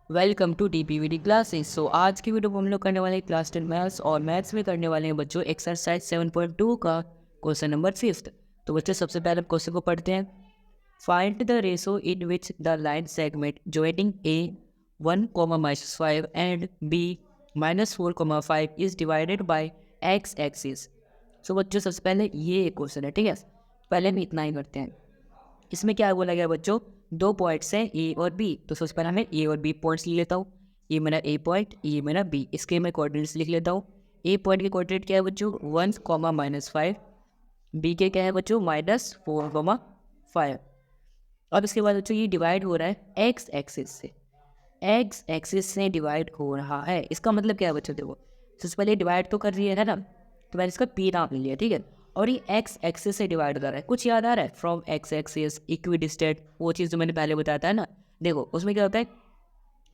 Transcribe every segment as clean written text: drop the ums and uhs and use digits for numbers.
Welcome to DPVD classes. So आज की video में हम लोग करने वाले हैं क्लास 10 मैथ्स और मैथ्स में करने वाले हैं बच्चों एक्सरसाइज 7.2 का क्वेश्चन नंबर 5। तो बच्चों सबसे पहले हम क्वेश्चन को पढ़ते हैं। Find the ratio in which the line segment joining A 1, -5 and B -4, 5 is divided by x axis. So बच्चों सबसे पहले ये क्वेश्चन है, ठीक है। पहले हम इतना ही करते हैं। इसमें क्या बोला गया बच्चों, दो पॉइंट्स हैं ए और बी। तो सबसे पहले मैं ए और बी पॉइंट्स लिख लेता हूँ। ये मेरा ए पॉइंट, ये मेरा बी। इसके मैं कोऑर्डिनेट्स लिख लेता हूँ। ए पॉइंट के कोऑर्डिनेट क्या है बच्चों, 1, -5। बी के क्या है बच्चों, -4, 5। अब इसके बाद बच्चों ये डिवाइड हो रहा है एक्स एक्सिस से। एक्स एक्सिस से डिवाइड हो रहा है, इसका मतलब क्या है बच्चों, देखो सबसे पहले डिवाइड तो कर रही है ना, तो मैंने इसका पी नाम ले लिया, ठीक है। और ये एक्स एक्सिस से डिवाइड कर रहा है। कुछ याद आ रहा है, फ्रॉम एक्स एक्सिस, इक्विडिस्टेंट, वो चीज़ जो मैंने पहले बताया था ना। देखो उसमें क्या होता है,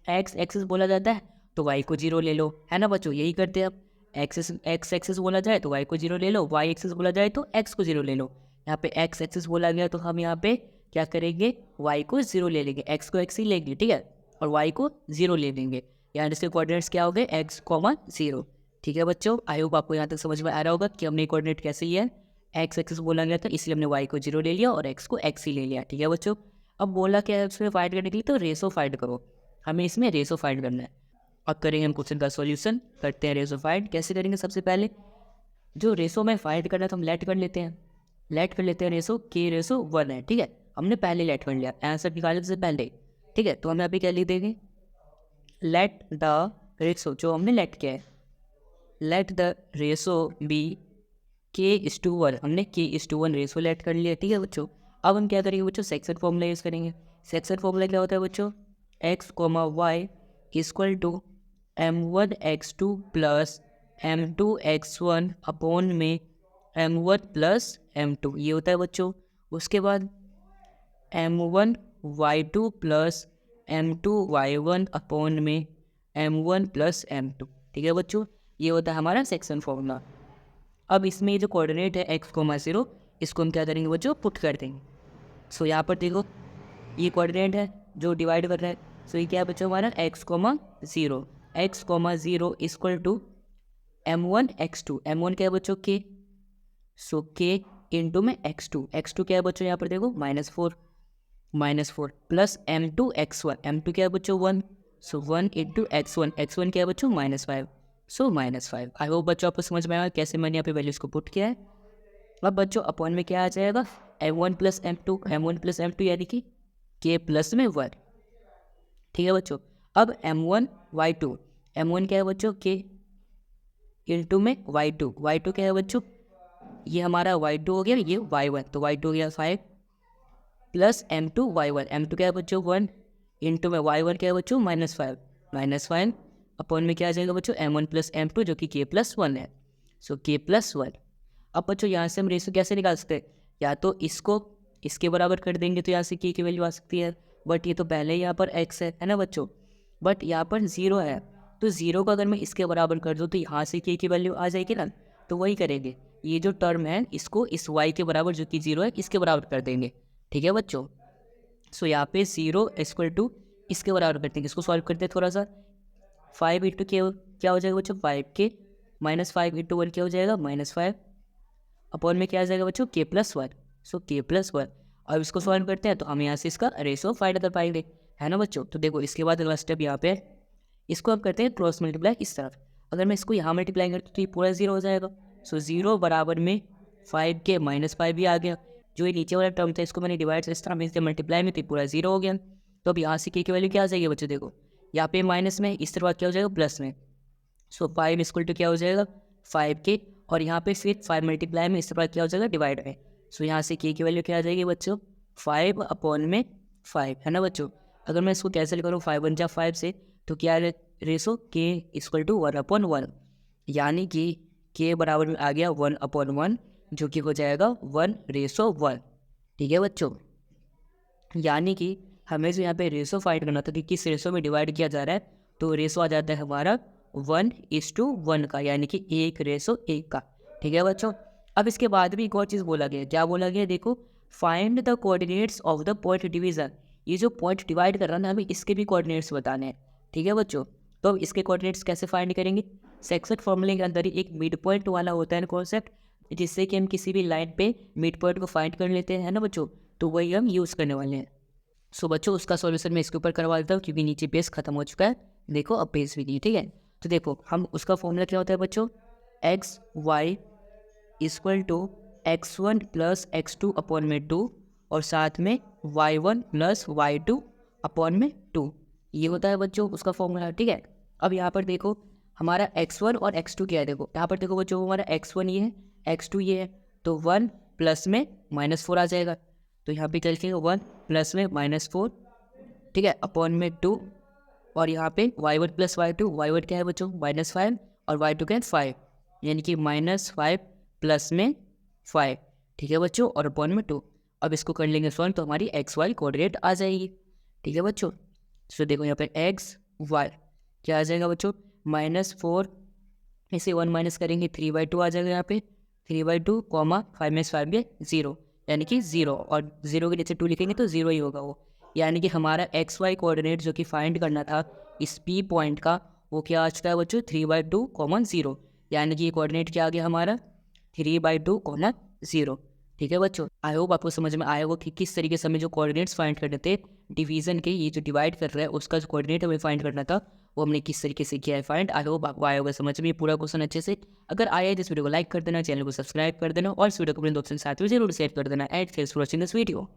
एक्स एक्सिस बोला जाता है तो वाई को जीरो ले लो, है ना बच्चों, यही करते हैं अब। एक्स एक्सिस बोला जाए तो वाई को जीरो ले लो, वाई एक्सिस बोला जाए तो एक्स को जीरो ले लो। यहाँ पे एक्स एक्सिस बोला गया तो हम यहाँ पे क्या करेंगे, वाई को जीरो ले लेंगे, एक्स को एक्स ही लेंगे, ठीक है, और वाई को जीरो ले लेंगे। यहाँ इसके कोऑर्डिनेट्स क्या हो गए, x, 0। ठीक है बच्चों, आई होप आपको यहाँ तक समझ में आ रहा होगा कि हमने कोऑर्डिनेट कैसे ही है। एक्स एक्सिस बोला गया था इसलिए हमने वाई को जीरो ले लिया और एक्स को एक्स ही ले लिया, ठीक है बच्चों। अब बोला क्या है उसमें फाइंड करने के लिए, तो रेशो फाइंड करो। हमें इसमें रेशो फाइंड करना है। अब करेंगे हम क्वेश्चन का सॉल्यूशन, करते हैं रेशो फाइंड। कैसे करेंगे, सबसे पहले जो रेशो में फाइंड करना है तो हम लेट कर लेते हैं। लेट कर लेते हैं रेशो, के रेशो 1 है, ठीक है। हमने पहले लेट कर लिया आंसर निकालने से पहले, ठीक है। तो हम यहाँ पे क्या लिख देंगे, लेट द रेशो, जो हमने लेट किया है, let the ratio B k:1। हमने k:1 रेशो लेट कर लिया, ठीक है बच्चों। अब हम क्या करेंगे बच्चों, सेक्शन फॉर्मूला यूज़ करेंगे। सेक्शन फॉर्मूला क्या होता है बच्चों, x, y equal to m1x2 plus m2x1 upon में m1 प्लस m2, ये होता है बच्चों। उसके बाद m1y2 प्लस m2y1 अपॉन में m1 प्लस m2, ठीक है बच्चों। ये होता है हमारा सेक्शन फॉर्मूला। अब इसमें जो कोऑर्डिनेट है x, 0, इसको हम क्या करेंगे बच्चों, पुट कर देंगे। सो यहाँ पर देखो ये कोऑर्डिनेट है जो डिवाइड कर रहा है। सो ये क्या है बच्चों हमारा x, 0। x, 0 equal to m1x2। m1 क्या है बच्चों, k। सो k इंटू में x2 क्या है बच्चों, यहाँ पर देखो -4 प्लस m2x1। m2 क्या है बच्चों, 1। सो 1 इंटू x1 क्या है बच्चों, -5। सो -5। आई होप बच्चों आपको समझ में आया कैसे मैंने यहाँ पे वैल्यूज़ को पुट किया है। अब बच्चों अपॉन में क्या आ जाएगा, m1 प्लस m2 यानी कि k प्लस में 1, ठीक है बच्चों। अब m1y2, m1 क्या है बच्चों, k इंटू में y2 क्या है बच्चों, ये हमारा y2 हो गया, ये y1, तो y2 हो गया 5 प्लस m2y1। m2 क्या है बच्चों, 1 इंटू में y1 क्या है बच्चों, -5 अपॉन में क्या आ जाएगा बच्चों, m1 प्लस m2 जो कि k प्लस 1 है। सो k प्लस 1। अब बच्चों यहाँ से हम रेशो कैसे निकाल सकते हैं, या तो इसको इसके बराबर कर देंगे तो यहाँ से k की वैल्यू आ सकती है, बट ये तो पहले यहाँ पर x है ना बच्चों, बट यहाँ पर 0 है। तो 0 को अगर मैं इसके बराबर कर दूँ तो यहाँ से k की वैल्यू आ जाएगी ना, तो वही करेंगे। ये जो टर्म है इसको इस y के बराबर जो कि 0 है इसके बराबर कर देंगे, ठीक है बच्चों। सो यहाँ पे 0 इक्वल टू इसके बराबर करते हैं, इसको सॉल्व करते हैं थोड़ा सा। 5 इंटू के क्या हो जाएगा बच्चों, 5k -5 इंटू 1 क्या हो जाएगा, -5 अपॉन में क्या आ जाएगा बच्चों, k प्लस 1। सो k प्लस 1। अब इसको सॉल्व करते हैं तो हम यहाँ से इसका रेशो फाइंड कर पाएंगे, है ना बच्चों। तो देखो इसके बाद अगला स्टेप यहाँ पे इसको हम करते हैं क्रॉस मल्टीप्लाई इस तरफ। अगर मैं इसको यहाँ मल्टीप्लाई करता हूँ तो ये पूरा 0 हो जाएगा। सो 0 बराबर में 5k -5 भी आ गया। जो ये नीचे वाला टर्म था इसको मैंने डिवाइड इस तरह में इससे मल्टीप्लाई में, तो पूरा 0 हो गया। तो अब यहाँ से k की वैल्यू क्या आ जाएगी बच्चों, देखो यहाँ पे माइनस में, इस तरफ क्या हो जाएगा, प्लस में। सो 5 इक्वल टू क्या हो जाएगा, 5k, और यहाँ पे फिर 5 मल्टीप्लाई में, इस तरफ क्या हो जाएगा, डिवाइड में। सो यहाँ से k की वैल्यू क्या आ जाएगी बच्चों, 5 अपॉन में 5, है ना बच्चों। अगर मैं इसको कैंसिल करूँ 5 1 जा 5 से, तो क्या रेशो k इक्वल टू 1/1, यानी कि k बराबर में आ गया 1/1, जो कि हो जाएगा 1:1, ठीक है बच्चों। यानी कि हमें जो यहाँ पे रेशो फाइंड करना था कि किस रेशो में डिवाइड किया जा रहा है, तो रेशो आ जाता है हमारा 1:1 का, यानी कि 1:1 का, ठीक है बच्चों। अब इसके बाद भी एक और चीज़ बोला गया, क्या बोला गया, देखो find the coordinates of the point division. ये जो पॉइंट डिवाइड कर रहा है ना, हमें इसके भी कोऑर्डिनेट्स बताने हैं। ठीक है बच्चों। तो अब इसके कोऑर्डिनेट्स कैसे फाइंड करेंगे? सेक्शन फॉर्मूले के अंदर ही एक मिड पॉइंट वाला होता है कॉन्सेप्ट, जिससे कि हम किसी भी लाइन पे मिड पॉइंट को फाइंड कर लेते हैं, है ना बच्चों। तो वही हम यूज़ करने वाले हैं। सो बच्चों उसका सॉल्यूशन मैं इसके ऊपर करवा देता हूँ, क्योंकि नीचे बेस खत्म हो चुका है। देखो अब बेस भी नहीं, ठीक है। तो देखो हम उसका फॉर्मूला क्या होता है बच्चों, x y equal to x1 plus x2 upon में 2, और साथ में y1 प्लस y2 अपॉन में 2, ये होता है बच्चों उसका फॉर्मूला, ठीक है। अब यहाँ पर देखो हमारा x1 और x2 क्या है, देखो यहाँ पर देखो बच्चों हमारा x1 ये है, x2 ये है, तो 1 प्लस में -4 आ जाएगा। तो यहाँ पे क्या लिखेंगे, 1 प्लस में -4, ठीक है, अपॉन में 2, और यहाँ पे y1 प्लस y2 क्या है बच्चों -5, और y2 क्या है 5, यानी कि -5 प्लस में 5, ठीक है बच्चों, और अपॉन में 2। अब इसको कर लेंगे सॉल्व, तो हमारी एक्स वाई कोऑर्डिनेट आ जाएगी, ठीक है बच्चों। सो देखो यहाँ पे एक्स वाई क्या आ जाएगा बच्चों, -4 इसे 1 माइनस करेंगे 3/2 आ जाएगा यहाँ पे, 3/2 कॉमा 5 में 0, यानी कि 0, और 0 के नीचे 2 लिखेंगे तो 0 ही होगा वो। यानी कि हमारा एक्स वाई कोऑर्डिनेट जो कि फाइंड करना था इस पी पॉइंट का, वो क्या आ चुका है बच्चों 3/2 कॉमन 0, यानी कि ये कोऑर्डिनेट क्या आ गया हमारा 3/2 कॉमन 0, ठीक है बच्चों। आई होप आपको समझ में आया होगा कि किस तरीके से हमें जो कोऑर्डिनेट्स फाइंड करने थे डिवीजन के, ये जो डिवाइड कर रहा है उसका जो कोऑर्डिनेट हमें फाइंड करना था वो हमने किस तरीके से किया है फाइंड। आई होप आपको आया होगा समझ में पूरा क्वेश्चन अच्छे से। अगर आया है तो इस वीडियो को लाइक कर देना, चैनल को सब्सक्राइब कर देना, और इस वीडियो को अपने दोस्तों के साथ भी जरूर शेयर कर देना। And thanks for watching this video.